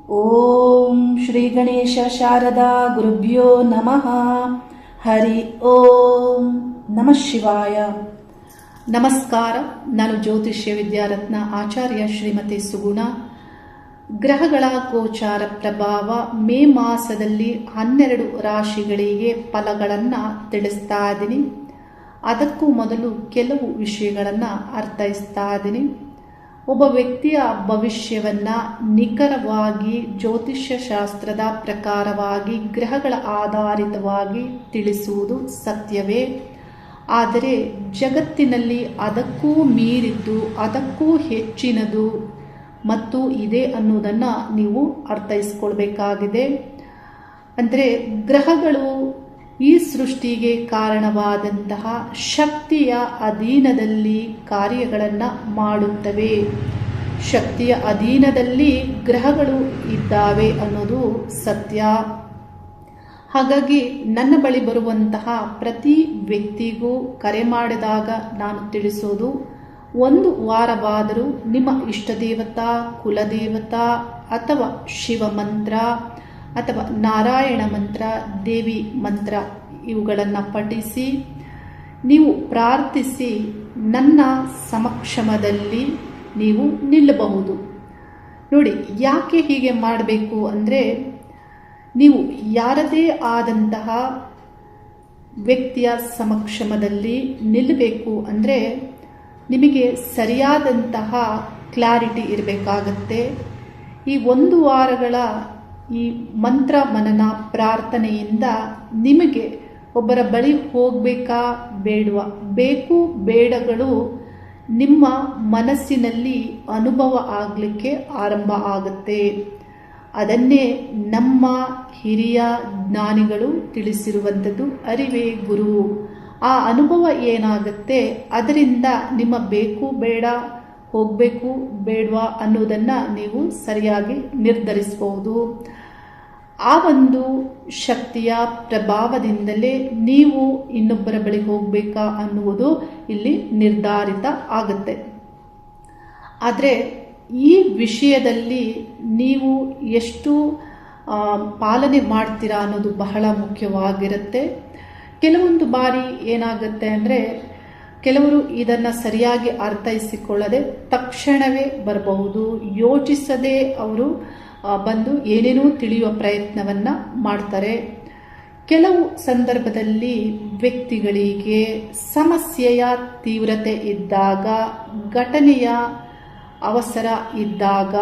ಓಂ ಶ್ರೀ ಗಣೇಶ ಶಾರದಾ ಗುರುಭ್ಯೋ ನಮಃ. ಹರಿ ಓಂ ನಮಃ ಶಿವಾಯ. ನಮಸ್ಕಾರ. ನಾನು ಜ್ಯೋತಿಷ್ಯ ವಿದ್ಯಾರತ್ನ ಆಚಾರ್ಯ ಶ್ರೀಮತಿ ಸುಗುಣ. ಗ್ರಹಗಳ ಗೋಚಾರ ಪ್ರಭಾವ ಮೇ ಮಾಸದಲ್ಲಿ 12 ರಾಶಿಗಳಿಗೆ ಫಲಗಳನ್ನು ತಿಳಿಸ್ತಾ ಇದ್ದೀನಿ. ಅದಕ್ಕೂ ಮೊದಲು ಕೆಲವು ವಿಷಯಗಳನ್ನು ಅರ್ಥೈಸ್ತಾ ಇದ್ದೀನಿ. ಒಬ್ಬ ವ್ಯಕ್ತಿಯ ಭವಿಷ್ಯವನ್ನು ನಿಖರವಾಗಿ ಜ್ಯೋತಿಷ್ಯ ಶಾಸ್ತ್ರದ ಪ್ರಕಾರವಾಗಿ ಗ್ರಹಗಳ ಆಧಾರಿತವಾಗಿ ತಿಳಿಸುವುದು ಸತ್ಯವೇ, ಆದರೆ ಜಗತ್ತಿನಲ್ಲಿ ಅದಕ್ಕೂ ಮೀರಿದ್ದು ಅದಕ್ಕೂ ಹೆಚ್ಚಿನದು ಮತ್ತು ಇದೆ ಅನ್ನೋದನ್ನು ನೀವು ಅರ್ಥೈಸ್ಕೊಳ್ಬೇಕಾಗಿದೆ. ಅಂದರೆ ಗ್ರಹಗಳು ಈ ಸೃಷ್ಟಿಗೆ ಕಾರಣವಾದಂತಹ ಶಕ್ತಿಯ ಅಧೀನದಲ್ಲಿ ಕಾರ್ಯಗಳನ್ನು ಮಾಡುತ್ತವೆ. ಶಕ್ತಿಯ ಅಧೀನದಲ್ಲಿ ಗ್ರಹಗಳು ಇದ್ದಾವೆ ಅನ್ನೋದು ಸತ್ಯ. ಹಾಗಾಗಿ ನನ್ನ ಬಳಿ ಬರುವಂತಹ ಪ್ರತಿ ವ್ಯಕ್ತಿಗೂ ಕರೆ ಮಾಡಿದಾಗ ನಾನು ತಿಳಿಸೋದು, ಒಂದು ವಾರವಾದರೂ ನಿಮ್ಮ ಇಷ್ಟದೇವತಾ, ಕುಲದೇವತಾ ಅಥವಾ ಶಿವ ಮಂತ್ರ ಅಥವಾ ನಾರಾಯಣ ಮಂತ್ರ, ದೇವಿ ಮಂತ್ರ ಇವುಗಳನ್ನು ಪಠಿಸಿ ನೀವು ಪ್ರಾರ್ಥಿಸಿ ನನ್ನ ಸಮಕ್ಷಮದಲ್ಲಿ ನೀವು ನಿಲ್ಲಬಹುದು. ನೋಡಿ, ಯಾಕೆ ಹೀಗೆ ಮಾಡಬೇಕು ಅಂದರೆ, ನೀವು ಯಾರದೇ ಆದಂತಹ ವ್ಯಕ್ತಿಯ ಸಮಕ್ಷಮದಲ್ಲಿ ನಿಲ್ಲಬೇಕು ಅಂದರೆ ನಿಮಗೆ ಸರಿಯಾದಂತಹ ಕ್ಲಾರಿಟಿ ಇರಬೇಕಾಗತ್ತೆ. ಈ 1 ವಾರಗಳ ಈ ಮಂತ್ರ ಮನನ ಪ್ರಾರ್ಥನೆಯಿಂದ ನಿಮಗೆ ಒಬ್ಬರ ಬಳಿ ಹೋಗಬೇಕಾ ಬೇಡವಾ, ಬೇಕು ಬೇಡಗಳು ನಿಮ್ಮ ಮನಸ್ಸಿನಲ್ಲಿ ಅನುಭವ ಆಗಲಿಕ್ಕೆ ಆರಂಭ ಆಗುತ್ತೆ. ಅದನ್ನೇ ನಮ್ಮ ಹಿರಿಯ ಜ್ಞಾನಿಗಳು ತಿಳಿಸಿರುವಂಥದ್ದು, ಅರಿವೇ ಗುರು. ಆ ಅನುಭವ ಏನಾಗುತ್ತೆ, ಅದರಿಂದ ನಿಮ್ಮ ಬೇಕು ಬೇಡ, ಹೋಗಬೇಕು ಬೇಡವಾ ಅನ್ನೋದನ್ನು ನೀವು ಸರಿಯಾಗಿ ನಿರ್ಧರಿಸಬಹುದು. ಆ ಒಂದು ಶಕ್ತಿಯ ಪ್ರಭಾವದಿಂದಲೇ ನೀವು ಇನ್ನೊಬ್ಬರ ಬಳಿ ಹೋಗಬೇಕಾ ಅನ್ನುವುದು ಇಲ್ಲಿ ನಿರ್ಧಾರಿತ ಆಗುತ್ತೆ. ಆದರೆ ಈ ವಿಷಯದಲ್ಲಿ ನೀವು ಎಷ್ಟು ಪಾಲನೆ ಮಾಡ್ತೀರಾ ಅನ್ನೋದು ಬಹಳ ಮುಖ್ಯವಾಗಿರುತ್ತೆ. ಕೆಲವೊಂದು ಬಾರಿ ಏನಾಗುತ್ತೆ ಅಂದರೆ, ಕೆಲವರು ಇದನ್ನು ಸರಿಯಾಗಿ ಅರ್ಥೈಸಿಕೊಳ್ಳದೆ ತಕ್ಷಣವೇ ಬರಬಹುದು. ಯೋಚಿಸದೆ ಅವರು ಬಂದು ಏನೇನೋ ತಿಳಿಯುವ ಪ್ರಯತ್ನವನ್ನು ಮಾಡ್ತಾರೆ. ಕೆಲವು ಸಂದರ್ಭದಲ್ಲಿ ವ್ಯಕ್ತಿಗಳಿಗೆ ಸಮಸ್ಯೆಯ ತೀವ್ರತೆ ಇದ್ದಾಗ, ಘಟನೆಯ ಅವಸರ ಇದ್ದಾಗ,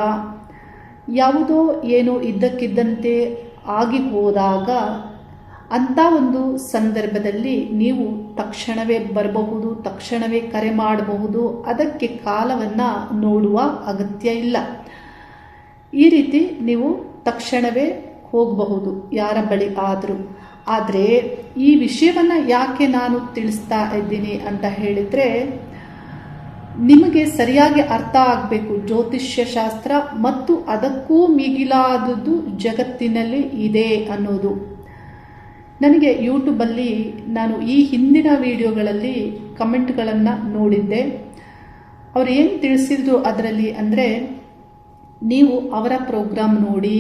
ಯಾವುದೋ ಏನೋ ಇದ್ದಕ್ಕಿದ್ದಂತೆ ಆಗಿ ಹೋದಾಗ, ಅಂಥ ಒಂದು ಸಂದರ್ಭದಲ್ಲಿ ನೀವು ತಕ್ಷಣವೇ ಬರಬಹುದು, ತಕ್ಷಣವೇ ಕರೆ ಮಾಡಬಹುದು. ಅದಕ್ಕೆ ಕಾಲವನ್ನು ನೋಡುವ ಅಗತ್ಯ ಇಲ್ಲ. ಈ ರೀತಿ ನೀವು ತಕ್ಷಣವೇ ಹೋಗಬಹುದು ಯಾರ ಬಳಿ ಆದರೂ. ಆದರೆ ಈ ವಿಷಯವನ್ನು ಯಾಕೆ ನಾನು ತಿಳಿಸ್ತಾ ಇದ್ದೀನಿ ಅಂತ ಹೇಳಿದರೆ, ನಿಮಗೆ ಸರಿಯಾಗಿ ಅರ್ಥ ಆಗಬೇಕು ಜ್ಯೋತಿಷ್ಯ ಶಾಸ್ತ್ರ ಮತ್ತು ಅದಕ್ಕೂ ಮಿಗಿಲಾದದ್ದು ಜಗತ್ತಿನಲ್ಲಿ ಇದೆ ಅನ್ನೋದು. ನನಗೆ ಯೂಟ್ಯೂಬಲ್ಲಿ ನಾನು ಈ ಹಿಂದಿನ ವಿಡಿಯೋಗಳಲ್ಲಿ ಕಮೆಂಟ್ಗಳನ್ನು ನೋಡಿದ್ದೆ. ಅವರು ಏನು ತಿಳಿಸಿದ್ರು ಅದರಲ್ಲಿ ಅಂದರೆ, ನೀವು ಅವರ ಪ್ರೋಗ್ರಾಮ್ ನೋಡಿ,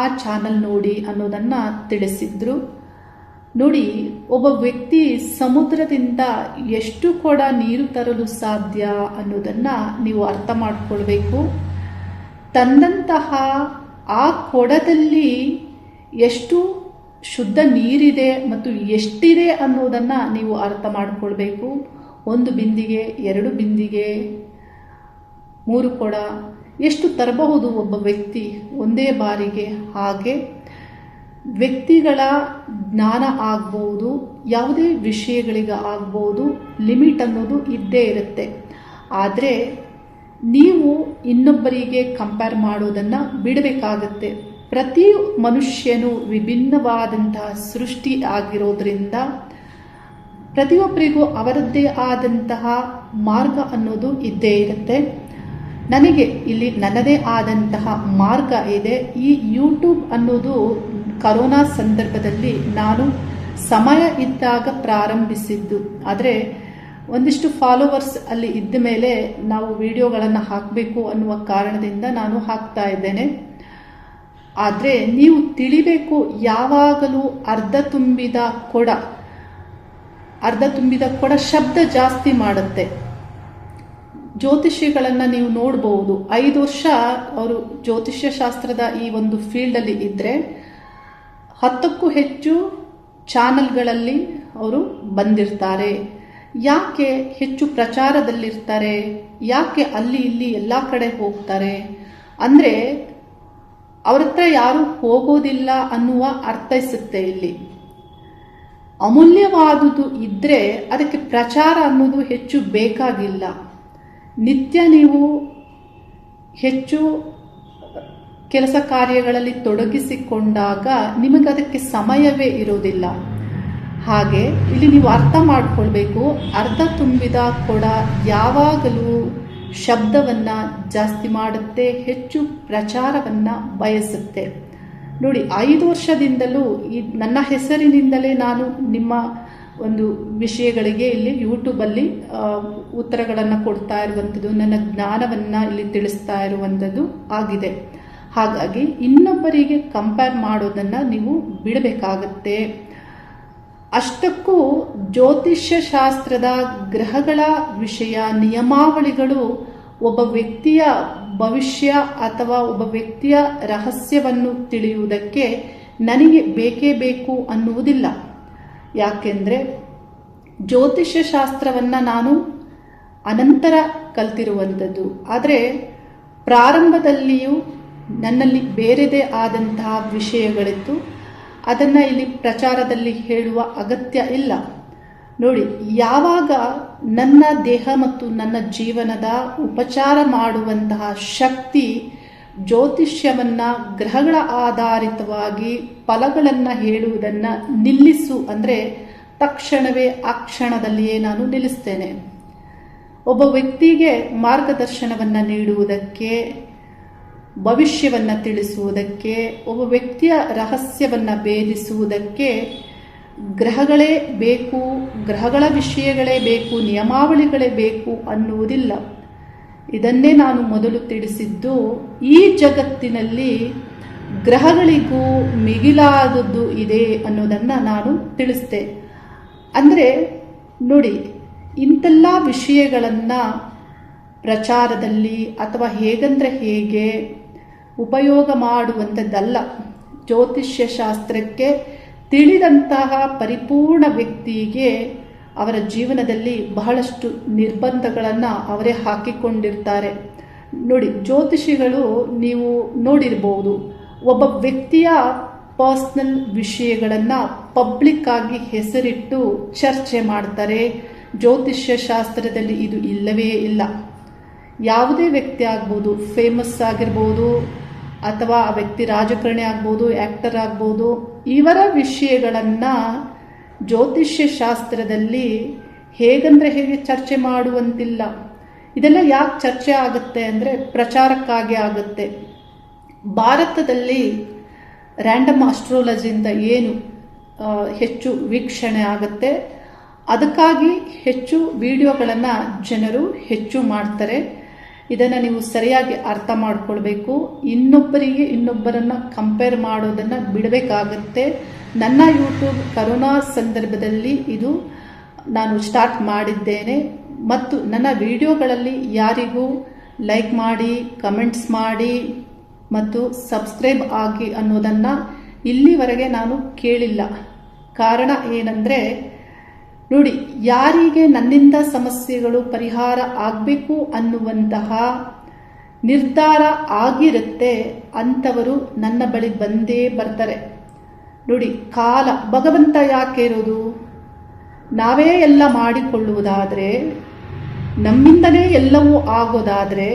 ಆ ಚಾನಲ್ ನೋಡಿ ಅನ್ನೋದನ್ನು ತಿಳಿಸಿದ್ರು. ನೋಡಿ, ಒಬ್ಬ ವ್ಯಕ್ತಿ ಸಮುದ್ರದಿಂದ ಎಷ್ಟು ಕೊಡ ನೀರು ತರಲು ಸಾಧ್ಯ ಅನ್ನೋದನ್ನು ನೀವು ಅರ್ಥ ಮಾಡಿಕೊಳ್ಬೇಕು. ತಂದಂತಹ ಆ ಕೊಡದಲ್ಲಿ ಎಷ್ಟು ಶುದ್ಧ ನೀರಿದೆ ಮತ್ತು ಎಷ್ಟಿದೆ ಅನ್ನೋದನ್ನು ನೀವು ಅರ್ಥ ಮಾಡಿಕೊಳ್ಬೇಕು. 1 ಬಿಂದಿಗೆ, 2 ಬಿಂದಿಗೆ, 3 ಕೊಡ ಎಷ್ಟು ತರಬಹುದು ಒಬ್ಬ ವ್ಯಕ್ತಿ ಒಂದೇ ಬಾರಿಗೆ. ಹಾಗೆ ವ್ಯಕ್ತಿಗಳ ಜ್ಞಾನ ಆಗ್ಬೋದು, ಯಾವುದೇ ವಿಷಯಗಳಿಗೆ ಆಗ್ಬೋದು, ಲಿಮಿಟ್ ಅನ್ನೋದು ಇದ್ದೇ ಇರುತ್ತೆ. ಆದರೆ ನೀವು ಇನ್ನೊಬ್ಬರಿಗೆ ಕಂಪೇರ್ ಮಾಡೋದನ್ನು ಬಿಡಬೇಕಾಗತ್ತೆ. ಪ್ರತಿ ಮನುಷ್ಯನು ವಿಭಿನ್ನವಾದಂತಹ ಸೃಷ್ಟಿ ಆಗಿರೋದ್ರಿಂದ ಪ್ರತಿಯೊಬ್ಬರಿಗೂ ಅವರದ್ದೇ ಆದಂತಹ ಮಾರ್ಗ ಅನ್ನೋದು ಇದ್ದೇ ಇರುತ್ತೆ. ನನಗೆ ಇಲ್ಲಿ ನನ್ನದೇ ಆದಂತಹ ಮಾರ್ಗ ಇದೆ. ಈ ಯೂಟ್ಯೂಬ್ ಅನ್ನೋದು ಕರೋನಾ ಸಂದರ್ಭದಲ್ಲಿ ನಾನು ಸಮಯ ಇದ್ದಾಗ ಪ್ರಾರಂಭಿಸಿದ್ದು. ಆದರೆ ಒಂದಿಷ್ಟು ಫಾಲೋವರ್ಸ್ ಅಲ್ಲಿ ಇದ್ದ ಮೇಲೆ ನಾವು ವಿಡಿಯೋಗಳನ್ನು ಹಾಕಬೇಕು ಅನ್ನುವ ಕಾರಣದಿಂದ ನಾನು ಹಾಕ್ತಾ ಇದ್ದೇನೆ. ಆದರೆ ನೀವು ತಿಳಿಬೇಕು, ಯಾವಾಗಲೂ ಅರ್ಧ ತುಂಬಿದ ಕೊಡ ಶಬ್ದ ಜಾಸ್ತಿ ಮಾಡುತ್ತೆ. ಜ್ಯೋತಿಷಿಗಳನ್ನು ನೀವು ನೋಡಬಹುದು, 5 ವರ್ಷ ಅವರು ಜ್ಯೋತಿಷ್ಯ ಶಾಸ್ತ್ರದ ಈ ಒಂದು ಫೀಲ್ಡಲ್ಲಿ ಇದ್ದರೆ 10ಕ್ಕೂ ಹೆಚ್ಚು ಚಾನಲ್ಗಳಲ್ಲಿ ಅವರು ಬಂದಿರ್ತಾರೆ. ಯಾಕೆ ಹೆಚ್ಚು ಪ್ರಚಾರದಲ್ಲಿರ್ತಾರೆ? ಯಾಕೆ ಅಲ್ಲಿ ಇಲ್ಲಿ ಎಲ್ಲ ಕಡೆ ಹೋಗ್ತಾರೆ ಅಂದರೆ ಅವ್ರ ಹತ್ರ ಯಾರು ಹೋಗೋದಿಲ್ಲ ಅನ್ನುವ ಅರ್ಥೈಸುತ್ತೆ. ಇಲ್ಲಿ ಅಮೂಲ್ಯವಾದುದು ಇದ್ದರೆ ಅದಕ್ಕೆ ಪ್ರಚಾರ ಅನ್ನೋದು ಹೆಚ್ಚು ಬೇಕಾಗಿಲ್ಲ. ನಿತ್ಯ ನೀವು ಹೆಚ್ಚು ಕೆಲಸ ಕಾರ್ಯಗಳಲ್ಲಿ ತೊಡಗಿಸಿಕೊಂಡಾಗ ನಿಮಗೆ ಅದಕ್ಕೆ ಸಮಯವೇ ಇರೋದಿಲ್ಲ. ಹಾಗೆ ಇಲ್ಲಿ ನೀವು ಅರ್ಥ ಮಾಡಿಕೊಳ್ಬೇಕು, ಅರ್ಧ ತುಂಬಿದ ಕೊಡ ಯಾವಾಗಲೂ ಶಬ್ದವನ್ನು ಜಾಸ್ತಿ ಮಾಡುತ್ತೆ, ಹೆಚ್ಚು ಪ್ರಚಾರವನ್ನು ಬಯಸುತ್ತೆ. ನೋಡಿ, 5 ವರ್ಷದಿಂದಲೂ ನನ್ನ ಹೆಸರಿನಿಂದಲೇ ನಾನು ನಿಮ್ಮ ಒಂದು ವಿಷಯಗಳಿಗೆ ಇಲ್ಲಿ ಯೂಟ್ಯೂಬಲ್ಲಿ ಉತ್ತರಗಳನ್ನು ಕೊಡ್ತಾ ಇರುವಂಥದ್ದು, ನನ್ನ ಜ್ಞಾನವನ್ನು ಇಲ್ಲಿ ತಿಳಿಸ್ತಾ ಇರುವಂಥದ್ದು ಆಗಿದೆ. ಹಾಗಾಗಿ ಇನ್ನೊಬ್ಬರಿಗೆ ಕಂಪೇರ್ ಮಾಡೋದನ್ನು ನೀವು ಬಿಡಬೇಕಾಗತ್ತೆ. ಅಷ್ಟಕ್ಕೂ ಜ್ಯೋತಿಷ್ಯ ಶಾಸ್ತ್ರದ ಗ್ರಹಗಳ ವಿಷಯ, ನಿಯಮಾವಳಿಗಳು ಒಬ್ಬ ವ್ಯಕ್ತಿಯ ಭವಿಷ್ಯ ಅಥವಾ ಒಬ್ಬ ವ್ಯಕ್ತಿಯ ರಹಸ್ಯವನ್ನು ತಿಳಿಯುವುದಕ್ಕೆ ನನಗೆ ಬೇಕೇ ಬೇಕು ಅನ್ನುವುದಿಲ್ಲ. ಯಾಕೆಂದರೆ ಜ್ಯೋತಿಷ್ಯ ಶಾಸ್ತ್ರವನ್ನು ನಾನು ಅನಂತರ ಕಲ್ತಿರುವಂಥದ್ದು. ಆದರೆ ಪ್ರಾರಂಭದಲ್ಲಿಯೂ ನನ್ನಲ್ಲಿ ಬೇರೆದೇ ಆದಂತಹ ವಿಷಯಗಳಿತ್ತು. ಅದನ್ನು ಇಲ್ಲಿ ಪ್ರಚಾರದಲ್ಲಿ ಹೇಳುವ ಅಗತ್ಯ ಇಲ್ಲ. ನೋಡಿ, ಯಾವಾಗ ನನ್ನ ದೇಹ ಮತ್ತು ನನ್ನ ಜೀವನದ ಉಪಚಾರ ಮಾಡುವಂತಹ ಶಕ್ತಿ ಜ್ಯೋತಿಷ್ಯವನ್ನು ಗ್ರಹಗಳ ಆಧಾರಿತವಾಗಿ ಫಲಗಳನ್ನು ಹೇಳುವುದನ್ನು ನಿಲ್ಲಿಸು ಅಂದರೆ ತಕ್ಷಣವೇ ಆ ಕ್ಷಣದಲ್ಲಿಯೇ ನಾನು ನಿಲ್ಲಿಸ್ತೇನೆ. ಒಬ್ಬ ವ್ಯಕ್ತಿಗೆ ಮಾರ್ಗದರ್ಶನವನ್ನು ನೀಡುವುದಕ್ಕೆ, ಭವಿಷ್ಯವನ್ನು ತಿಳಿಸುವುದಕ್ಕೆ, ಒಬ್ಬ ವ್ಯಕ್ತಿಯ ರಹಸ್ಯವನ್ನು ಭೇದಿಸುವುದಕ್ಕೆ ಗ್ರಹಗಳೇ ಬೇಕು, ಗ್ರಹಗಳ ವಿಷಯಗಳೇ ಬೇಕು, ನಿಯಮಾವಳಿಗಳೇ ಬೇಕು ಅನ್ನುವುದಿಲ್ಲ. ಇದನ್ನೇ ನಾನು ಮೊದಲು ತಿಳಿಸಿದ್ದು. ಈ ಜಗತ್ತಿನಲ್ಲಿ ಗ್ರಹಗಳಿಗೂ ಮಿಗಿಲಾದದ್ದು ಇದೆ ಅನ್ನೋದನ್ನು ನಾನು ತಿಳಿಸ್ದೆ. ಅಂದರೆ ನೋಡಿ, ಇಂತೆಲ್ಲ ವಿಷಯಗಳನ್ನು ಪ್ರಚಾರದಲ್ಲಿ ಅಥವಾ ಹೇಗಂದ್ರೆ ಹೇಗೆ ಉಪಯೋಗ ಮಾಡುವಂಥದ್ದಲ್ಲ. ಜ್ಯೋತಿಷ್ಯ ಶಾಸ್ತ್ರಕ್ಕೆ ತಿಳಿದಂತಹ ಪರಿಪೂರ್ಣ ವ್ಯಕ್ತಿಗೆ ಅವರ ಜೀವನದಲ್ಲಿ ಬಹಳಷ್ಟು ನಿರ್ಬಂಧಗಳನ್ನು ಅವರೇ ಹಾಕಿಕೊಂಡಿರ್ತಾರೆ. ನೋಡಿ, ಜ್ಯೋತಿಷಿಗಳು ನೀವು ನೋಡಿರ್ಬೋದು, ಒಬ್ಬ ವ್ಯಕ್ತಿಯ ಪರ್ಸ್ನಲ್ ವಿಷಯಗಳನ್ನು ಪಬ್ಲಿಕ್ ಆಗಿ ಹೆಸರಿಟ್ಟು ಚರ್ಚೆ ಮಾಡ್ತಾರೆ. ಜ್ಯೋತಿಷ್ಯ ಶಾಸ್ತ್ರದಲ್ಲಿ ಇದು ಇಲ್ಲವೇ ಇಲ್ಲ. ಯಾವುದೇ ವ್ಯಕ್ತಿ ಆಗ್ಬೋದು, ಫೇಮಸ್ ಆಗಿರ್ಬೋದು ಅಥವಾ ಆ ವ್ಯಕ್ತಿ ರಾಜಕಾರಣಿ ಆಗ್ಬೋದು, ಆ್ಯಕ್ಟರ್ ಆಗ್ಬೋದು, ಇವರ ವಿಷಯಗಳನ್ನು ಜ್ಯೋತಿಷ್ಯ ಶಾಸ್ತ್ರದಲ್ಲಿ ಹೇಗಂದ್ರೆ ಹೇಗೆ ಚರ್ಚೆ ಮಾಡುವಂತಿಲ್ಲ. ಇದೆಲ್ಲ ಯಾಕೆ ಚರ್ಚೆ ಆಗುತ್ತೆ ಅಂದರೆ ಪ್ರಚಾರಕ್ಕಾಗಿ ಆಗುತ್ತೆ. ಭಾರತದಲ್ಲಿ ರ್ಯಾಂಡಮ್ ಆಸ್ಟ್ರಾಲಜಿಯಿಂದ ಏನು ಹೆಚ್ಚು ವೀಕ್ಷಣೆ ಆಗುತ್ತೆ, ಅದಕ್ಕಾಗಿ ಹೆಚ್ಚು ವಿಡಿಯೋಗಳನ್ನು ಜನರು ಹೆಚ್ಚು ಮಾಡ್ತಾರೆ. ಇದನ್ನು ನೀವು ಸರಿಯಾಗಿ ಅರ್ಥ ಮಾಡ್ಕೊಳ್ಬೇಕು. ಇನ್ನೊಬ್ಬರನ್ನು ಕಂಪೇರ್ ಮಾಡೋದನ್ನು ಬಿಡಬೇಕಾಗತ್ತೆ. ನನ್ನ ಯೂಟ್ಯೂಬ್ ಕರೋನಾ ಸಂದರ್ಭದಲ್ಲಿ ಇದು ನಾನು ಸ್ಟಾರ್ಟ್ ಮಾಡಿದ್ದೇನೆ ಮತ್ತು ನನ್ನ ವಿಡಿಯೋಗಳಲ್ಲಿ ಯಾರಿಗೂ ಲೈಕ್ ಮಾಡಿ, ಕಮೆಂಟ್ಸ್ ಮಾಡಿ ಮತ್ತು ಸಬ್ಸ್ಕ್ರೈಬ್ ಆಗಿ ಅನ್ನೋದನ್ನು ಇಲ್ಲಿವರೆಗೆ ನಾನು ಕೇಳಿಲ್ಲ. ಕಾರಣ ಏನಂದರೆ ನೋಡಿ, ಯಾರಿಗೆ ನನ್ನಿಂದ ಸಮಸ್ಯೆಗಳು ಪರಿಹಾರ ಆಗಬೇಕು ಅನ್ನುವಂತಹ ನಿರ್ಧಾರ ಆಗಿರುತ್ತೆ ಅಂಥವರು ನನ್ನ ಬಳಿ ಬಂದೇ ಬರ್ತಾರೆ. ನೋಡಿ, ಕಾಲ ಭಗವಂತ ಯಾಕೆ ಇರೋದು? ನಾವೇ ಎಲ್ಲ ಮಾಡಿಕೊಳ್ಳುವುದಾದರೆ, ನಮ್ಮಿಂದಲೇ ಎಲ್ಲವೂ ಆಗೋದಾದರೆ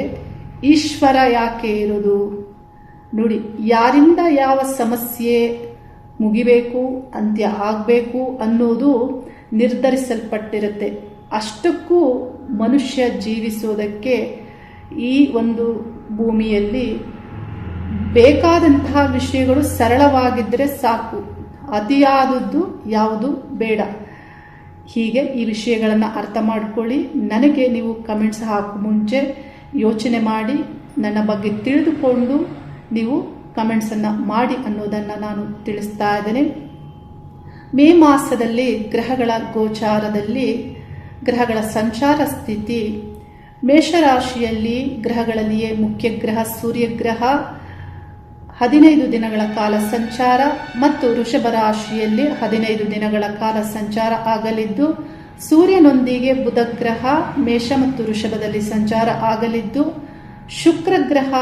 ಈಶ್ವರ ಯಾಕೆ ಇರೋದು? ನೋಡಿ, ಯಾರಿಂದ ಯಾವ ಸಮಸ್ಯೆ ಮುಗಿಬೇಕು, ಅಂತ್ಯ ಆಗಬೇಕು ಅನ್ನೋದು ನಿರ್ಧರಿಸಲ್ಪಟ್ಟಿರುತ್ತೆ. ಅಷ್ಟಕ್ಕೂ ಮನುಷ್ಯ ಜೀವಿಸೋದಕ್ಕೆ ಈ ಒಂದು ಭೂಮಿಯಲ್ಲಿ ಬೇಕಾದಂತಹ ವಿಷಯಗಳು ಸರಳವಾಗಿದ್ದರೆ ಸಾಕು, ಅತಿಯಾದದ್ದು ಯಾವುದು ಬೇಡ. ಹೀಗೆ ಈ ವಿಷಯಗಳನ್ನು ಅರ್ಥ ಮಾಡ್ಕೊಳ್ಳಿ. ನನಗೆ ನೀವು ಕಮೆಂಟ್ಸ್ ಹಾಕೋ ಮುಂಚೆ ಯೋಚನೆ ಮಾಡಿ ನನ್ನ ಬಗ್ಗೆ ತಿಳಿದುಕೊಂಡು ನೀವು ಕಮೆಂಟ್ಸನ್ನು ಮಾಡಿ ಅನ್ನೋದನ್ನು ನಾನು ತಿಳಿಸ್ತಾ ಇದ್ದೇನೆ. ಮೇ ಮಾಸದಲ್ಲಿ ಗ್ರಹಗಳ ಗೋಚಾರದಲ್ಲಿ ಗ್ರಹಗಳ ಸಂಚಾರ ಸ್ಥಿತಿ ಮೇಷರಾಶಿಯಲ್ಲಿ ಗ್ರಹಗಳಲ್ಲಿಯೇ ಮುಖ್ಯ ಗ್ರಹ ಸೂರ್ಯಗ್ರಹ 15 ದಿನಗಳ ಕಾಲ ಸಂಚಾರ ಮತ್ತು ವೃಷಭ ರಾಶಿಯಲ್ಲಿ 15 ದಿನಗಳ ಕಾಲ ಸಂಚಾರ ಆಗಲಿದ್ದು, ಸೂರ್ಯನೊಂದಿಗೆ ಬುಧ ಗ್ರಹ ಮೇಷ ಮತ್ತು ವೃಷಭದಲ್ಲಿ ಸಂಚಾರ ಆಗಲಿದ್ದು, ಶುಕ್ರ ಗ್ರಹ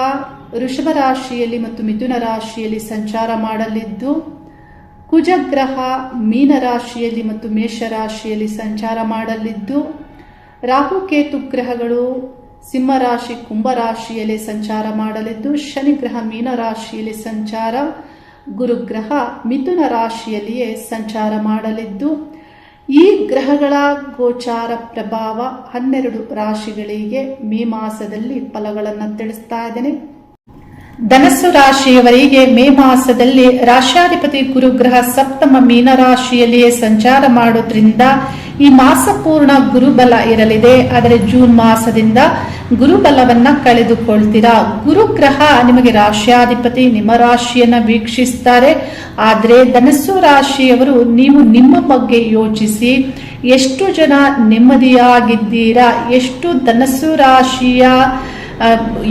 ವೃಷಭ ರಾಶಿಯಲ್ಲಿ ಮತ್ತು ಮಿಥುನ ರಾಶಿಯಲ್ಲಿ ಸಂಚಾರ ಮಾಡಲಿದ್ದು, ಕುಜ ಗ್ರಹ ಮೀನ ರಾಶಿಯಲ್ಲಿ ಮತ್ತು ಮೇಷ ರಾಶಿಯಲ್ಲಿ ಸಂಚಾರ ಮಾಡಲಿದ್ದು, ರಾಹುಕೇತು ಗ್ರಹಗಳು ಸಿಂಹ ರಾಶಿ ಕುಂಭ ರಾಶಿಯಲ್ಲಿ ಸಂಚಾರ ಮಾಡಲಿದ್ದು, ಶನಿ ಗ್ರಹ ಮೀನ ರಾಶಿಯಲ್ಲಿ ಸಂಚಾರ, ಗುರುಗ್ರಹ ಮಿಥುನ ರಾಶಿಯಲ್ಲಿಯೇ ಸಂಚಾರ ಮಾಡಲಿದ್ದು, ಈ ಗ್ರಹಗಳ ಗೋಚಾರ ಪ್ರಭಾವ 12 ರಾಶಿಗಳಿಗೆ ಮೇ ಮಾಸದಲ್ಲಿ ಫಲಗಳನ್ನು ತಿಳಿಸ್ತಾ ಇದ್ದೇನೆ. ಧನಸ್ಸು ರಾಶಿಯವರಿಗೆ ಮೇ ಮಾಸದಲ್ಲಿ ರಾಶ್ಯಾಧಿಪತಿ ಗುರುಗ್ರಹ ಸಪ್ತಮ ಮೀನ ರಾಶಿಯಲ್ಲಿಯೇ ಸಂಚಾರ ಮಾಡೋದ್ರಿಂದ ಈ ಮಾಸ ಪೂರ್ಣ ಗುರುಬಲ ಇರಲಿದೆ. ಆದರೆ ಜೂನ್ ಮಾಸದಿಂದ ಗುರುಬಲವನ್ನ ಕಳೆದುಕೊಳ್ತೀರಾ. ಗುರುಗ್ರಹ ನಿಮಗೆ ರಾಶ್ಯಾಧಿಪತಿ, ನಿಮ್ಮ ರಾಶಿಯನ್ನ ವೀಕ್ಷಿಸ್ತಾರೆ. ಆದರೆ ಧನಸ್ಸು ರಾಶಿಯವರು ನೀವು ನಿಮ್ಮ ಬಗ್ಗೆ ಯೋಚಿಸಿ, ಎಷ್ಟು ಜನ ನೆಮ್ಮದಿಯಾಗಿದ್ದೀರಾ, ಎಷ್ಟು ಧನಸ್ಸು ರಾಶಿಯ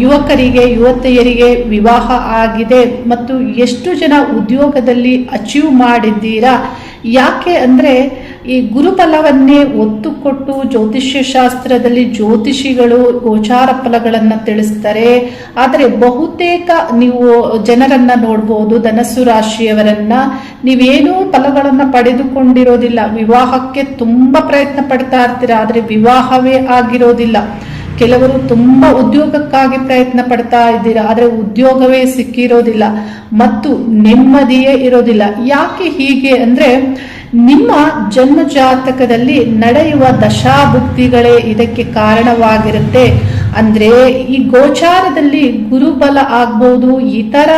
ಯುವಕರಿಗೆ ಯುವತಿಯರಿಗೆ ವಿವಾಹ ಆಗಿದೆ ಮತ್ತು ಎಷ್ಟು ಜನ ಉದ್ಯೋಗದಲ್ಲಿ ಅಚೀವ್ ಮಾಡಿದ್ದೀರಾ. ಯಾಕೆ ಅಂದರೆ ಈ ಗುರುಬಲವನ್ನೇ ಒತ್ತು ಕೊಟ್ಟು ಜ್ಯೋತಿಷ್ಯ ಶಾಸ್ತ್ರದಲ್ಲಿ ಜ್ಯೋತಿಷಿಗಳು ಗೋಚಾರ ಫಲಗಳನ್ನು ತಿಳಿಸ್ತಾರೆ. ಆದರೆ ಬಹುತೇಕ ನೀವು ಜನರನ್ನ ನೋಡ್ಬೋದು, ಧನಸ್ಸು ರಾಶಿಯವರನ್ನ ನೀವೇನೂ ಫಲಗಳನ್ನು ಪಡೆದುಕೊಂಡಿರೋದಿಲ್ಲ. ವಿವಾಹಕ್ಕೆ ತುಂಬಾ ಪ್ರಯತ್ನ ಪಡ್ತಾ ಇರ್ತೀರಾ, ಆದರೆ ವಿವಾಹವೇ ಆಗಿರೋದಿಲ್ಲ. ಕೆಲವರು ತುಂಬಾ ಉದ್ಯೋಗಕ್ಕಾಗಿ ಪ್ರಯತ್ನ ಪಡ್ತಾ ಇದ್ದೀರಾ, ಆದರೆ ಉದ್ಯೋಗವೇ ಸಿಕ್ಕಿರೋದಿಲ್ಲ ಮತ್ತು ನೆಮ್ಮದಿಯೇ ಇರೋದಿಲ್ಲ. ಯಾಕೆ ಹೀಗೆ ಅಂದ್ರೆ ನಿಮ್ಮ ಜನ್ಮ ಜಾತಕದಲ್ಲಿ ನಡೆಯುವ ದಶಾಭುಕ್ತಿಗಳೇ ಇದಕ್ಕೆ ಕಾರಣವಾಗಿರುತ್ತೆ. ಅಂದ್ರೆ ಈ ಗೋಚಾರದಲ್ಲಿ ಗುರುಬಲ ಆಗಬಹುದು, ಇತರ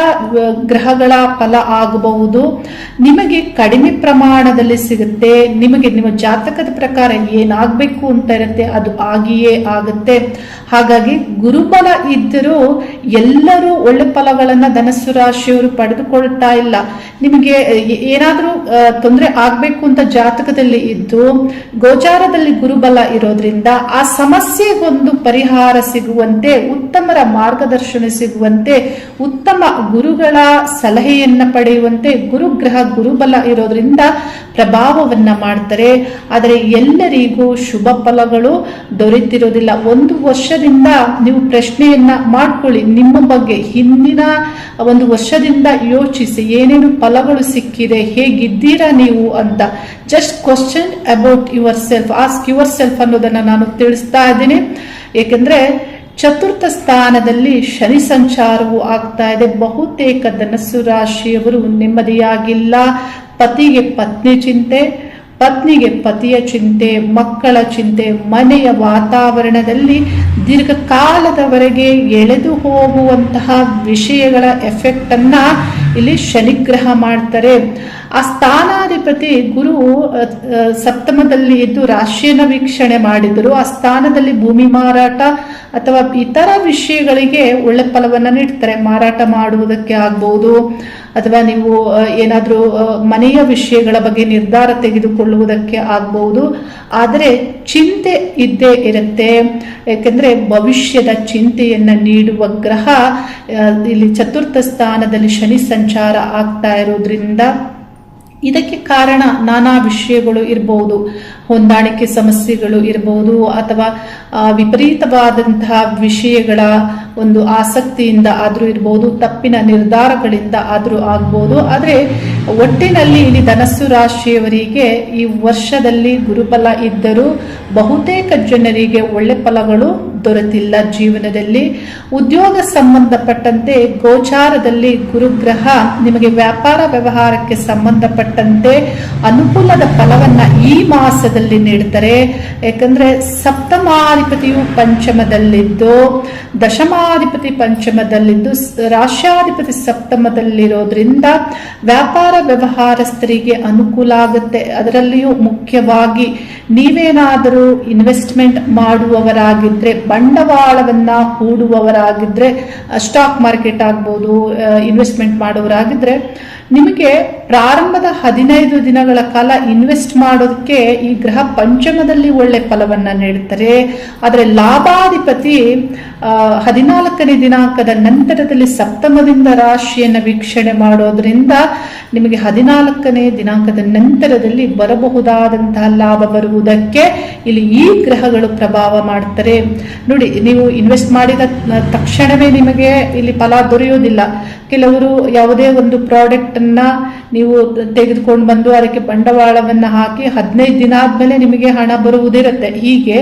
ಗ್ರಹಗಳ ಫಲ ಆಗಬಹುದು, ನಿಮಗೆ ಕಡಿಮೆ ಪ್ರಮಾಣದಲ್ಲಿ ಸಿಗುತ್ತೆ. ನಿಮಗೆ ನಿಮ್ಮ ಜಾತಕದ ಪ್ರಕಾರ ಏನಾಗಬೇಕು ಅಂತ ಇರುತ್ತೆ ಅದು ಆಗಿಯೇ ಆಗುತ್ತೆ. ಹಾಗಾಗಿ ಗುರುಬಲ ಇದ್ದರೂ ಎಲ್ಲರೂ ಒಳ್ಳೆ ಫಲಗಳನ್ನ ಧನಸ್ಸು ರಾಶಿಯವರು ಪಡೆದುಕೊಳ್ತಾ ಇಲ್ಲ. ನಿಮಗೆ ಏನಾದರೂ ತೊಂದರೆ ಆಗ್ಬೇಕು ಅಂತ ಜಾತಕದಲ್ಲಿ ಇದ್ದು ಗೋಚಾರದಲ್ಲಿ ಗುರುಬಲ ಇರೋದ್ರಿಂದ ಆ ಸಮಸ್ಯೆಗೊಂದು ಪರಿಹಾರ ಸಿಗುವಂತೆ, ಉತ್ತಮರ ಮಾರ್ಗದರ್ಶನ ಸಿಗುವಂತೆ, ಉತ್ತಮ ಗುರುಗಳ ಸಲಹೆಯನ್ನ ಪಡೆಯುವಂತೆ ಗುರುಗ್ರಹ ಗುರುಬಲ ಇರೋದ್ರಿಂದ ಪ್ರಭಾವವನ್ನ ಮಾಡ್ತಾರೆ. ಆದರೆ ಎಲ್ಲರಿಗೂ ಶುಭ ಫಲಗಳು ದೊರೆತಿರೋದಿಲ್ಲ. 1 ವರ್ಷದಿಂದ ನೀವು ಪ್ರಶ್ನೆಯನ್ನ ಮಾಡ್ಕೊಳ್ಳಿ, ನಿಮ್ಮ ಬಗ್ಗೆ ಹಿಂದಿನ 1 ವರ್ಷದಿಂದ ಯೋಚಿಸಿ, ಏನೇನು ಫಲಗಳು ಸಿಕ್ಕಿದೆ, ಹೇಗಿದ್ದೀರಾ ನೀವು ಅಂತ. Just question about your self, ask your self ಅನ್ನೋದನ್ನ ನಾನು ತಿಳಿಸ್ತಾ ಇದ್ದೀನಿ. ಏಕೆಂದ್ರೆ ಚತುರ್ಥ ಸ್ಥಾನದಲ್ಲಿ ಶನಿ ಸಂಚಾರವು ಆಗ್ತಾ ಇದೆ. ಬಹುತೇಕ ಧನಸ್ಸು ರಾಶಿಯವರು ನೆಮ್ಮದಿಯಾಗಿಲ್ಲ. ಪತಿಗೆ ಪತ್ನಿ ಚಿಂತೆ, ಪತ್ನಿಗೆ ಪತಿಯ ಚಿಂತೆ, ಮಕ್ಕಳ ಚಿಂತೆ, ಮನೆಯ ವಾತಾವರಣದಲ್ಲಿ ದೀರ್ಘಕಾಲದವರೆಗೆ ಎಳೆದು ಹೋಗುವಂತಹ ವಿಷಯಗಳ ಎಫೆಕ್ಟ್ ಅನ್ನ ಇಲ್ಲಿ ಶನಿಗ್ರಹ ಮಾಡ್ತಾರೆ. ಆ ಸ್ಥಾನಾಧಿಪತಿ ಗುರು ಸಪ್ತಮದಲ್ಲಿ ಇದ್ದು ರಾಶಿಯನ್ನು ವೀಕ್ಷಣೆ ಮಾಡಿದರು. ಆ ಸ್ಥಾನದಲ್ಲಿ ಭೂಮಿ ಮಾರಾಟ ಅಥವಾ ಇತರ ವಿಷಯಗಳಿಗೆ ಒಳ್ಳೆ ಫಲವನ್ನು ನೀಡ್ತಾರೆ. ಮಾರಾಟ ಮಾಡುವುದಕ್ಕೆ ಆಗ್ಬಹುದು, ಅಥವಾ ನೀವು ಏನಾದರೂ ಮನೆಯ ವಿಷಯಗಳ ಬಗ್ಗೆ ನಿರ್ಧಾರ ತೆಗೆದುಕೊಳ್ಳುವುದಕ್ಕೆ ಆಗಬಹುದು. ಆದರೆ ಚಿಂತೆ ಇದ್ದೇ ಇರುತ್ತೆ. ಯಾಕೆಂದ್ರೆ ಭವಿಷ್ಯದ ಚಿಂತೆಯನ್ನ ನೀಡುವ ಗ್ರಹ ಇಲ್ಲಿ ಚತುರ್ಥ ಸ್ಥಾನದಲ್ಲಿ ಶನಿ ಸಂಚಾರ ಆಗ್ತಾ ಇರೋದ್ರಿಂದ ಇದಕ್ಕೆ ಕಾರಣ ನಾನಾ ವಿಷಯಗಳು ಇರಬಹುದು. ಹೊಂದಾಣಿಕೆ ಸಮಸ್ಯೆಗಳು ಇರಬಹುದು, ಅಥವಾ ವಿಪರೀತವಾದಂತಹ ವಿಷಯಗಳ ಒಂದು ಆಸಕ್ತಿಯಿಂದ ಆದರೂ ಇರಬಹುದು, ತಪ್ಪಿನ ನಿರ್ಧಾರಗಳಿಂದ ಆದರೂ ಆಗ್ಬೋದು. ಆದರೆ ಒಟ್ಟಿನಲ್ಲಿ ಇಲ್ಲಿ ಧನಸ್ಸು ರಾಶಿಯವರಿಗೆ ಈ ವರ್ಷದಲ್ಲಿ ಗುರುಬಲ ಇದ್ದರೂ ಬಹುತೇಕ ಜನರಿಗೆ ಒಳ್ಳೆ ಫಲಗಳು ದೊರೆತಿಲ್ಲ. ಜೀವನದಲ್ಲಿ ಉದ್ಯೋಗ ಸಂಬಂಧಪಟ್ಟಂತೆ ಗೋಚಾರದಲ್ಲಿ ಗುರುಗ್ರಹ ನಿಮಗೆ ವ್ಯಾಪಾರ ವ್ಯವಹಾರಕ್ಕೆ ಸಂಬಂಧಪಟ್ಟಂತೆ ಅನುಕೂಲದ ಫಲವನ್ನ ಈ ಮಾಸದಲ್ಲಿ ನೀಡ್ತಾರೆ. ಯಾಕಂದ್ರೆ ಸಪ್ತಮಾಧಿಪತಿಯು ಪಂಚಮದಲ್ಲಿದ್ದು, ದಶಮಾಧಿಪತಿ ಪಂಚಮದಲ್ಲಿದ್ದು, ರಾಶ್ಯಾಧಿಪತಿ ಸಪ್ತಮದಲ್ಲಿರೋದ್ರಿಂದ ವ್ಯಾಪಾರ ವ್ಯವಹಾರಸ್ಥರಿಗೆ ಅನುಕೂಲ ಆಗುತ್ತೆ. ಅದರಲ್ಲಿಯೂ ಮುಖ್ಯವಾಗಿ ನೀವೇನಾದರೂ ಇನ್ವೆಸ್ಟ್ಮೆಂಟ್ ಮಾಡುವವರಾಗಿದ್ರೆ ಬಂಡವಾಳವನ್ನ ಹೂಡುವವರಾಗಿದ್ರೆ, ಸ್ಟಾಕ್ ಮಾರ್ಕೆಟ್ ಆಗ್ಬೋದು, ಇನ್ವೆಸ್ಟ್ಮೆಂಟ್ ಮಾಡೋರಾಗಿದ್ರೆ, ನಿಮಗೆ ಪ್ರಾರಂಭದ 15 ದಿನಗಳ ಕಾಲ ಇನ್ವೆಸ್ಟ್ ಮಾಡೋದಕ್ಕೆ ಈ ಗ್ರಹ ಪಂಚಮದಲ್ಲಿ ಒಳ್ಳೆ ಫಲವನ್ನ ನೀಡುತ್ತಾರೆ. ಆದರೆ ಲಾಭಾಧಿಪತಿ 14ನೇ ದಿನಾಂಕದ ನಂತರದಲ್ಲಿ ಸಪ್ತಮದಿಂದ ರಾಶಿಯನ್ನು ವೀಕ್ಷಣೆ ಮಾಡೋದ್ರಿಂದ ನಿಮಗೆ 14ನೇ ದಿನಾಂಕದ ನಂತರದಲ್ಲಿ ಬರಬಹುದಾದಂತಹ ಲಾಭ ಬರುವುದಕ್ಕೆ ಇಲ್ಲಿ ಈ ಗ್ರಹಗಳು ಪ್ರಭಾವ ಮಾಡ್ತಾರೆ. ನೋಡಿ, ನೀವು ಇನ್ವೆಸ್ಟ್ ಮಾಡಿದ ತಕ್ಷಣವೇ ನಿಮಗೆ ಇಲ್ಲಿ ಫಲ ದೊರೆಯೋದಿಲ್ಲ. ಕೆಲವರು ಯಾವುದೇ ಒಂದು ಪ್ರಾಡಕ್ಟ್ ಅನ್ನ ನೀವು ತೆಗೆದುಕೊಂಡು ಬಂದು ಅದಕ್ಕೆ ಬಂಡವಾಳವನ್ನ ಹಾಕಿ 15 ದಿನ ಆದ್ಮೇಲೆ ನಿಮಗೆ ಹಣ ಬರುವುದಿರುತ್ತೆ. ಹೀಗೆ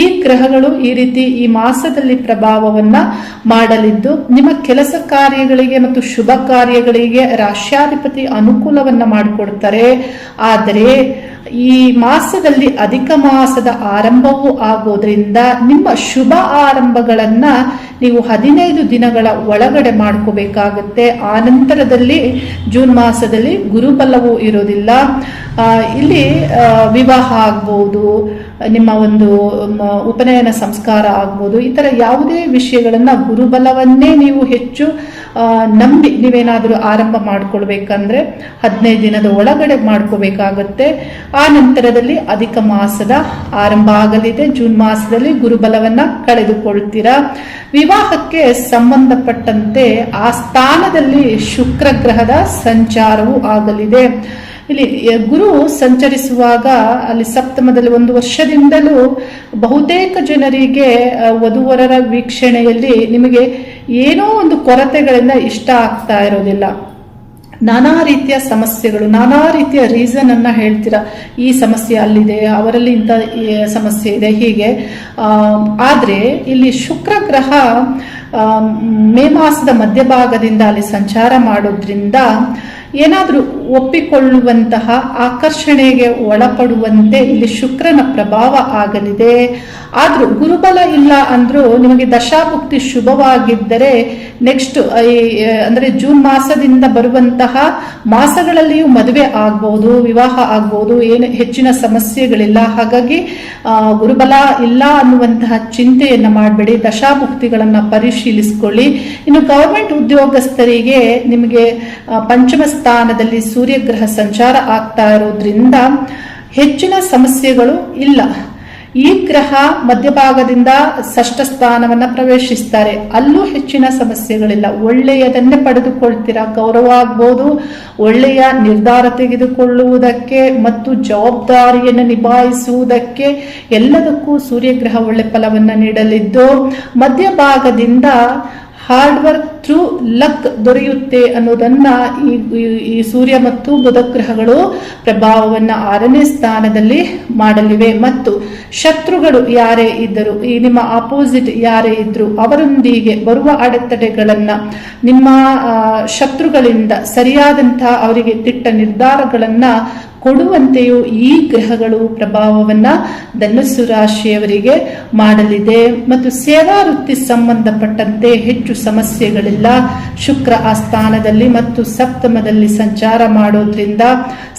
ಈ ಗ್ರಹಗಳು ಈ ರೀತಿ ಈ ಮಾಸದಲ್ಲಿ ಪ್ರಭಾವವನ್ನ ಮಾಡಲಿದ್ದು, ನಿಮ್ಮ ಕೆಲಸ ಕಾರ್ಯಗಳಿಗೆ ಮತ್ತು ಶುಭ ಕಾರ್ಯಗಳಿಗೆ ರಾಶ್ಯಾಧಿಪತಿ ಅನುಕೂಲವನ್ನ ಮಾಡಿಕೊಡ್ತಾರೆ. ಆದರೆ ಈ ಮಾಸದಲ್ಲಿ ಅಧಿಕ ಮಾಸದ ಆರಂಭವೂ ಆಗೋದ್ರಿಂದ ನಿಮ್ಮ ಶುಭ ಆರಂಭಗಳನ್ನ ನೀವು 15 ದಿನಗಳ ಒಳಗಡೆ ಮಾಡ್ಕೋಬೇಕಾಗುತ್ತೆ. ಆ ನಂತರದಲ್ಲಿ ಜೂನ್ ಮಾಸದಲ್ಲಿ ಗುರುಬಲವೂ ಇರೋದಿಲ್ಲ. ಇಲ್ಲಿ ವಿವಾಹ ಆಗ್ಬೋದು, ನಿಮ್ಮ ಒಂದು ಉಪನಯನ ಸಂಸ್ಕಾರ ಆಗ್ಬೋದು, ಈ ತರ ಯಾವುದೇ ವಿಷಯಗಳನ್ನ ಗುರುಬಲವನ್ನೇ ನೀವು ಹೆಚ್ಚು ನಂಬಿ ನೀವೇನಾದರೂ ಆರಂಭ ಮಾಡ್ಕೊಳ್ಬೇಕಂದ್ರೆ 15 ದಿನದ ಒಳಗಡೆ ಮಾಡ್ಕೋಬೇಕಾಗತ್ತೆ. ಆ ನಂತರದಲ್ಲಿ ಅಧಿಕ ಮಾಸದ ಆರಂಭ ಆಗಲಿದೆ. ಜೂನ್ ಮಾಸದಲ್ಲಿ ಗುರುಬಲವನ್ನ ಕಳೆದುಕೊಳ್ತೀರಾ. ವಿವಾಹಕ್ಕೆ ಸಂಬಂಧಪಟ್ಟಂತೆ ಆ ಸ್ಥಾನದಲ್ಲಿ ಶುಕ್ರ ಗ್ರಹದ ಸಂಚಾರವೂ ಆಗಲಿದೆ. ಇಲ್ಲಿ ಗುರು ಸಂಚರಿಸುವಾಗ ಅಲ್ಲಿ ಸಪ್ತಮದಲ್ಲಿ 1 ವರ್ಷದಿಂದಲೂ ಬಹುತೇಕ ಜನರಿಗೆ ವಧುವರರ ವೀಕ್ಷಣೆಯಲ್ಲಿ ನಿಮಗೆ ಏನೋ ಒಂದು ಕೊರತೆಗಳಿಂದ ಇಷ್ಟ ಆಗ್ತಾ ಇರೋದಿಲ್ಲ. ನಾನಾ ರೀತಿಯ ಸಮಸ್ಯೆಗಳು, ನಾನಾ ರೀತಿಯ ರೀಸನ್ ಅನ್ನ ಹೇಳ್ತೀರಾ. ಈ ಸಮಸ್ಯೆ ಅಲ್ಲಿದೆ, ಅವರಲ್ಲಿ ಇಂಥ ಸಮಸ್ಯೆ ಇದೆ, ಹೀಗೆ. ಆದ್ರೆ ಇಲ್ಲಿ ಶುಕ್ರ ಗ್ರಹ ಮೇ ಮಾಸದ ಮಧ್ಯಭಾಗದಿಂದ ಅಲ್ಲಿ ಸಂಚಾರ ಮಾಡೋದ್ರಿಂದ ಏನಾದ್ರೂ ಒಪ್ಪಿಕೊಳ್ಳುವಂತಹ, ಆಕರ್ಷಣೆಗೆ ಒಳಪಡುವಂತೆ ಇಲ್ಲಿ ಶುಕ್ರನ ಪ್ರಭಾವ ಆಗಲಿದೆ. ಆದ್ರೂ ಗುರುಬಲ ಇಲ್ಲ ಅಂದ್ರೂ ನಿಮಗೆ ದಶಾಭುಕ್ತಿ ಶುಭವಾಗಿದ್ದರೆ ನೆಕ್ಸ್ಟ್ ಅಂದ್ರೆ ಜೂನ್ ಮಾಸದಿಂದ ಬರುವಂತಹ ಮಾಸಗಳಲ್ಲಿಯೂ ಮದುವೆ ಆಗ್ಬಹುದು, ವಿವಾಹ ಆಗ್ಬಹುದು, ಏನು ಹೆಚ್ಚಿನ ಸಮಸ್ಯೆಗಳಿಲ್ಲ. ಹಾಗಾಗಿ ಗುರುಬಲ ಇಲ್ಲ ಅನ್ನುವಂತಹ ಚಿಂತೆಯನ್ನ ಮಾಡಬೇಡಿ. ದಶಾಭುಕ್ತಿಗಳನ್ನ ಪರಿಶೀಲಿಸಿಕೊಳ್ಳಿ. ಇನ್ನು ಗವರ್ಮೆಂಟ್ ಉದ್ಯೋಗಸ್ಥರಿಗೆ ನಿಮಗೆ ಪಂಚಮ ಸ್ಥಾನದಲ್ಲಿ ಸೂರ್ಯಗ್ರಹ ಸಂಚಾರ ಆಗ್ತಾ ಇರೋದ್ರಿಂದ ಹೆಚ್ಚಿನ ಸಮಸ್ಯೆಗಳು ಇಲ್ಲ. ಈ ಗ್ರಹ ಮಧ್ಯಭಾಗದಿಂದ ಷಷ್ಠ ಸ್ಥಾನವನ್ನ ಪ್ರವೇಶಿಸ್ತಾರೆ, ಅಲ್ಲೂ ಹೆಚ್ಚಿನ ಸಮಸ್ಯೆಗಳಿಲ್ಲ. ಒಳ್ಳೆಯದನ್ನೇ ಪಡೆದುಕೊಳ್ತೀರಾ. ಗೌರವ ಆಗ್ಬೋದು, ಒಳ್ಳೆಯ ನಿರ್ಧಾರ ತೆಗೆದುಕೊಳ್ಳುವುದಕ್ಕೆ ಮತ್ತು ಜವಾಬ್ದಾರಿಯನ್ನು ನಿಭಾಯಿಸುವುದಕ್ಕೆ ಎಲ್ಲದಕ್ಕೂ ಸೂರ್ಯಗ್ರಹ ಒಳ್ಳೆ ಫಲವನ್ನ ನೀಡಲಿದ್ದು, ಮಧ್ಯಭಾಗದಿಂದ ಹಾರ್ಡ್ ವರ್ಕ್ ಥ್ರೂ ಲಕ್ ದೊರೆಯುತ್ತೆ ಅನ್ನೋದನ್ನ ಈ ಸೂರ್ಯ ಮತ್ತು ಬುಧ ಗ್ರಹಗಳು ಪ್ರಭಾವವನ್ನ 6ನೇ ಸ್ಥಾನದಲ್ಲಿ ಮಾಡಲಿವೆ. ಮತ್ತು ಶತ್ರುಗಳು ಯಾರೇ ಇದ್ದರು, ಈ ನಿಮ್ಮ ಆಪೋಸಿಟ್ ಯಾರೇ ಇದ್ರು, ಅವರೊಂದಿಗೆ ಬರುವ ಅಡೆತಡೆಗಳನ್ನ ನಿಮ್ಮ ಶತ್ರುಗಳಿಂದ ಸರಿಯಾದಂತಹ ಅವರಿಗೆ ದಿಟ್ಟ ನಿರ್ಧಾರಗಳನ್ನ ಕೊಡುವಂತೆಯೂ ಈ ಗ್ರಹಗಳು ಪ್ರಭಾವವನ್ನ ಧನುಸ್ಸು ರಾಶಿಯವರಿಗೆ ಮಾಡಲಿದೆ. ಮತ್ತು ಸೇವಾ ವೃತ್ತಿ ಸಂಬಂಧಪಟ್ಟಂತೆ ಹೆಚ್ಚು ಸಮಸ್ಯೆಗಳಿಲ್ಲ. ಶುಕ್ರ ಆ ಸ್ಥಾನದಲ್ಲಿ ಮತ್ತು ಸಪ್ತಮದಲ್ಲಿ ಸಂಚಾರ ಮಾಡೋದ್ರಿಂದ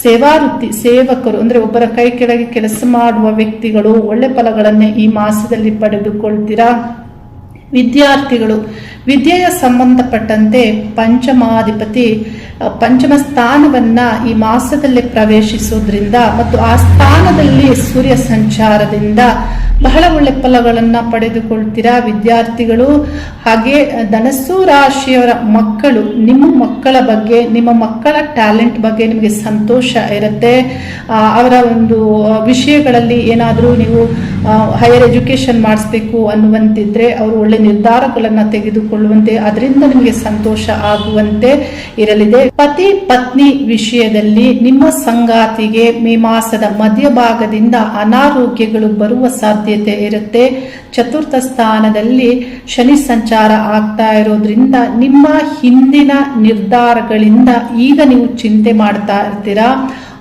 ಸೇವಾ ವೃತ್ತಿ, ಸೇವಕರು ಅಂದ್ರೆ ಒಬ್ಬರ ಕೈ ಕೆಳಗೆ ಕೆಲಸ ಮಾಡುವ ವ್ಯಕ್ತಿಗಳು ಒಳ್ಳೆ ಫಲಗಳನ್ನೇ ಈ ಮಾಸದಲ್ಲಿ ಪಡೆದುಕೊಳ್ತೀರಾ. ವಿದ್ಯಾರ್ಥಿಗಳು ವಿದ್ಯೆಯ ಸಂಬಂಧಪಟ್ಟಂತೆ ಪಂಚಮಾಧಿಪತಿ ಪಂಚಮ ಸ್ಥಾನವನ್ನ ಈ ಮಾಸದಲ್ಲಿ ಪ್ರವೇಶಿಸೋದ್ರಿಂದ ಮತ್ತು ಆ ಸ್ಥಾನದಲ್ಲಿ ಸೂರ್ಯ ಸಂಚಾರದಿಂದ ಬಹಳ ಒಳ್ಳೆ ಫಲಗಳನ್ನ ಪಡೆದುಕೊಳ್ತೀರಾ ವಿದ್ಯಾರ್ಥಿಗಳು. ಹಾಗೆ ಧನಸ್ಸು ರಾಶಿಯವರ ಮಕ್ಕಳು, ನಿಮ್ಮ ಮಕ್ಕಳ ಬಗ್ಗೆ, ನಿಮ್ಮ ಮಕ್ಕಳ ಟ್ಯಾಲೆಂಟ್ ಬಗ್ಗೆ ನಿಮಗೆ ಸಂತೋಷ ಇರುತ್ತೆ. ಅವರ ಒಂದು ವಿಷಯಗಳಲ್ಲಿ ಏನಾದರೂ ನೀವು ಹೈಯರ್ ಎಜುಕೇಶನ್ ಮಾಡಿಸ್ಬೇಕು ಅನ್ನುವಂತಿದ್ರೆ ಅವರು ಒಳ್ಳೆ ನಿರ್ಧಾರಗಳನ್ನ ತೆಗೆದುಕೊಳ್ಳುವಂತೆ, ಅದರಿಂದ ನಿಮಗೆ ಸಂತೋಷ ಆಗುವಂತೆ ಇರಲಿದೆ. ಪತಿ ಪತ್ನಿ ವಿಷಯದಲ್ಲಿ ನಿಮ್ಮ ಸಂಗಾತಿಗೆ ಮೇ ಮಾಸದ ಮಧ್ಯಭಾಗದಿಂದ ಅನಾರೋಗ್ಯಗಳು ಬರುವ ಸಾಧ್ಯತೆ ಇರುತ್ತೆ. ಚತುರ್ಥ ಸ್ಥಾನದಲ್ಲಿ ಶನಿ ಸಂಚಾರ ಆಗ್ತಾ ಇರೋದ್ರಿಂದ ನಿಮ್ಮ ಹಿಂದಿನ ನಿರ್ಧಾರಗಳಿಂದ ಈಗ ನೀವು ಚಿಂತೆ ಮಾಡ್ತಾ ಇರ್ತೀರಾ,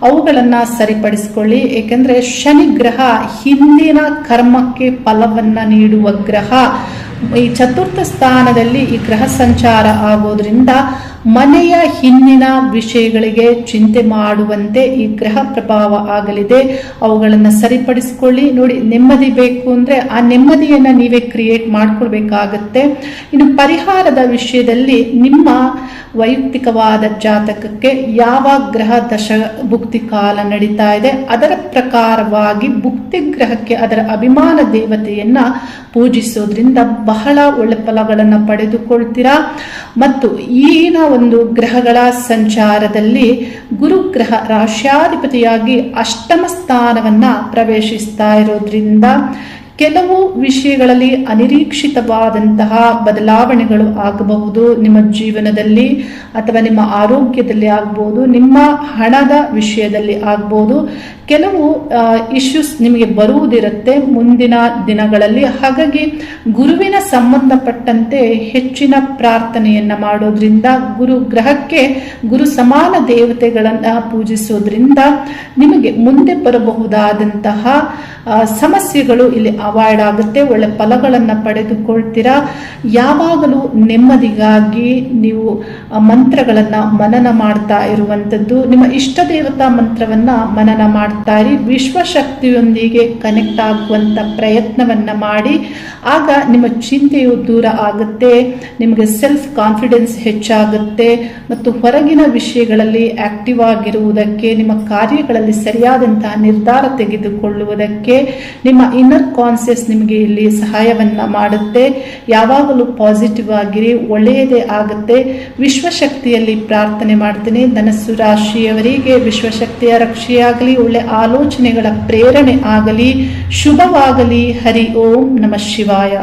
ಅವುಗಳನ್ನ ಸರಿಪಡಿಸಿಕೊಳ್ಳಿ. ಏಕೆಂದ್ರೆ ಶನಿ ಗ್ರಹ ಹಿಂದಿನ ಕರ್ಮಕ್ಕೆ ಫಲವನ್ನ ನೀಡುವ ಗ್ರಹ. ಈ ಚತುರ್ಥ ಸ್ಥಾನದಲ್ಲಿ ಈ ಗ್ರಹ ಸಂಚಾರ ಆಗೋದ್ರಿಂದ ಮನೆಯ ಹಿಂದಿನ ವಿಷಯಗಳಿಗೆ ಚಿಂತೆ ಮಾಡುವಂತೆ ಈ ಗ್ರಹ ಪ್ರಭಾವ ಆಗಲಿದೆ. ಅವುಗಳನ್ನು ಸರಿಪಡಿಸಿಕೊಳ್ಳಿ. ನೋಡಿ, ನೆಮ್ಮದಿ ಬೇಕು ಅಂದ್ರೆ ಆ ನೆಮ್ಮದಿಯನ್ನ ನೀವೇ ಕ್ರಿಯೇಟ್ ಮಾಡ್ಕೊಳ್ಬೇಕಾಗತ್ತೆ. ಇನ್ನು ಪರಿಹಾರದ ವಿಷಯದಲ್ಲಿ ನಿಮ್ಮ ವೈಯಕ್ತಿಕವಾದ ಜಾತಕಕ್ಕೆ ಯಾವ ಗ್ರಹ ದಶ ಭುಕ್ತಿ ಕಾಲ ನಡೀತಾ ಇದೆ ಅದರ ಪ್ರಕಾರವಾಗಿ ಭುಕ್ತಿ ಗ್ರಹಕ್ಕೆ ಅದರ ಅಭಿಮಾನ ದೇವತೆಯನ್ನ ಪೂಜಿಸೋದ್ರಿಂದ ಬಹಳ ಒಳ್ಳೆ ಫಲಗಳನ್ನು ಪಡೆದುಕೊಳ್ತೀರಾ. ಮತ್ತು ಈಗಿನ ಒಂದು ಗ್ರಹಗಳ ಸಂಚಾರದಲ್ಲಿ ಗುರುಗ್ರಹ ರಾಶ್ಯಾಧಿಪತಿಯಾಗಿ ಅಷ್ಟಮ ಸ್ಥಾನವನ್ನ ಪ್ರವೇಶಿಸ್ತಾ ಇರೋದ್ರಿಂದ ಕೆಲವು ವಿಷಯಗಳಲ್ಲಿ ಅನಿರೀಕ್ಷಿತವಾದಂತಹ ಬದಲಾವಣೆಗಳು ಆಗಬಹುದು. ನಿಮ್ಮ ಜೀವನದಲ್ಲಿ ಅಥವಾ ನಿಮ್ಮ ಆರೋಗ್ಯದಲ್ಲಿ ಆಗಬಹುದು, ನಿಮ್ಮ ಹಣದ ವಿಷಯದಲ್ಲಿ ಆಗಬಹುದು. ಕೆಲವು ಇಶ್ಯೂಸ್ ನಿಮಗೆ ಬರುವುದಿರುತ್ತೆ ಮುಂದಿನ ದಿನಗಳಲ್ಲಿ. ಹಾಗಾಗಿ ಗುರುವಿನ ಸಂಬಂಧಪಟ್ಟಂತೆ ಹೆಚ್ಚಿನ ಪ್ರಾರ್ಥನೆಯನ್ನ ಮಾಡೋದ್ರಿಂದ, ಗುರು ಗ್ರಹಕ್ಕೆ ಗುರು ಸಮಾನ ದೇವತೆಗಳನ್ನ ಪೂಜಿಸೋದ್ರಿಂದ ನಿಮಗೆ ಮುಂದೆ ಬರಬಹುದಾದಂತಹ ಸಮಸ್ಯೆಗಳು ಇಲ್ಲಿ ಅವಾಯ್ಡ್ ಆಗುತ್ತೆ. ಒಳ್ಳೆ ಫಲಗಳನ್ನು ಪಡೆದುಕೊಳ್ತೀರಾ. ಯಾವಾಗಲೂ ನೆಮ್ಮದಿಗಾಗಿ ನೀವು ಮಂತ್ರಗಳನ್ನ ಮನನ ಮಾಡ್ತಾ ಇರುವಂಥದ್ದು. ನಿಮ್ಮ ಇಷ್ಟ ದೇವತಾ ಮಂತ್ರವನ್ನ ಮನನ ಮಾಡ್ತಾ ಇರಿ. ವಿಶ್ವಶಕ್ತಿಯೊಂದಿಗೆ ಕನೆಕ್ಟ್ ಆಗುವಂತ ಪ್ರಯತ್ನವನ್ನ ಮಾಡಿ. ಆಗ ನಿಮ್ಮ ಚಿಂತೆಯು ದೂರ ಆಗುತ್ತೆ, ನಿಮಗೆ ಸೆಲ್ಫ್ ಕಾನ್ಫಿಡೆನ್ಸ್ ಹೆಚ್ಚಾಗುತ್ತೆ ಮತ್ತು ಹೊರಗಿನ ವಿಷಯಗಳಲ್ಲಿ ಆಕ್ಟಿವ್ ಆಗಿರುವುದಕ್ಕೆ, ನಿಮ್ಮ ಕಾರ್ಯಗಳಲ್ಲಿ ಸರಿಯಾದಂತಹ ನಿರ್ಧಾರ ತೆಗೆದುಕೊಳ್ಳುವುದಕ್ಕೆ ನಿಮ್ಮ ಇನ್ನರ್ ಕಾನ್ಸಿಯಸ್ ನಿಮಗೆ ಇಲ್ಲಿ ಸಹಾಯವನ್ನ ಮಾಡುತ್ತೆ. ಯಾವಾಗಲೂ ಪಾಸಿಟಿವ್ ಆಗಿರಿ, ಒಳ್ಳೆಯದೇ ಆಗುತ್ತೆ. ವಿಶ್ವಶಕ್ತಿಯಲ್ಲಿ ಪ್ರಾರ್ಥನೆ ಮಾಡ್ತೀನಿ. ಧನಸ್ಸು ರಾಶಿಯವರಿಗೆ ವಿಶ್ವಶಕ್ತಿಯ ರಕ್ಷೆಯಾಗಲಿ, ಒಳ್ಳೆ ಆಲೋಚನೆಗಳ ಪ್ರೇರಣೆ ಆಗಲಿ, ಶುಭವಾಗಲಿ. ಹರಿ ಓಂ ನಮಃ ಶಿವಾಯ.